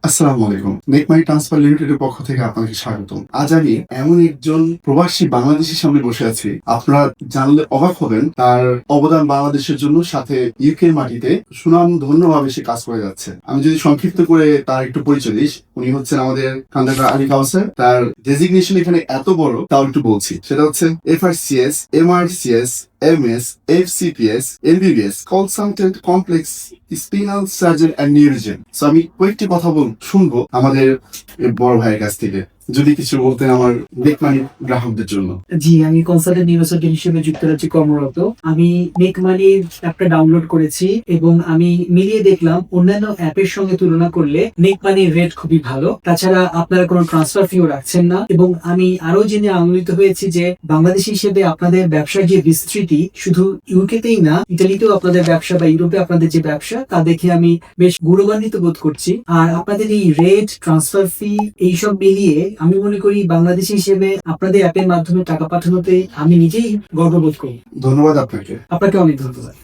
আসসালামু আলাইকুম। Make money transfer লিমিটেডের পক্ষ থেকে আপনাকে স্বাগতম। আজ আমি এমন একজন প্রবাসী বাংলাদেশীর সামনে বসে আছি, আপনারা জানলে অবাক হবেন তার অবদান বাংলাদেশের জন্য, সাথে ইউকে মাটিতে সুনাম ধন্যভাবে সে কাজ করে যাচ্ছে। আমি যদি সংক্ষিপ্ত করে তার একটু পরিচয় দিই, উনি হচ্ছেন আমাদের খন্দকার আলী কাউসার। তার ডেজিগনেশন এখানে এত বড়, তাও একটু বলছি। সেটা হচ্ছে FRCS, MRCS, MS, FCPS, MBBS, consultant complex spinal surgeon and নিউরোজেন। সো আমি কয়েকটি কথা শুনবো আমাদের বড় ভাইয়ের কাছ থেকে। যদি কিছু বলতেন আমার মেক মানি গ্রাহকদের জন্য। জি, আমি কনসালটেন্ট নিউরোসার্জন হিসেবে যুক্তরাজ্যে কর্মরত। আমি মেক মানির অ্যাপটা ডাউনলোড করেছি এবং আমি মিলিয়ে দেখলাম অন্যান্য অ্যাপের সঙ্গে তুলনা করলে মেক মানির রেট খুবই ভালো। তাছাড়া আপনারা কোনো ট্রান্সফার ফিও রাখছেন না এবং আমি আরো জেনে আনন্দিত হয়েছি যে বাংলাদেশি হিসেবে আপনাদের ব্যবসার যে বিস্তৃতি শুধু ইউকেতেই না, ইতালিতেও আপনাদের ব্যবসা বা ইউরোপে আপনাদের যে ব্যবসা তা দেখে আমি বেশ গৌরবান্বিত বোধ করছি। আর আপনাদের এই রেট, ট্রান্সফার ফি এইসব মিলিয়ে আমি মনে করি বাংলাদেশি হিসেবে আপনাদের অ্যাপের মাধ্যমে টাকা পাঠানোতে আমি নিজেই গর্ববোধ করি। ধন্যবাদ আপনাকে। আপনাকে অনেক ধন্যবাদ।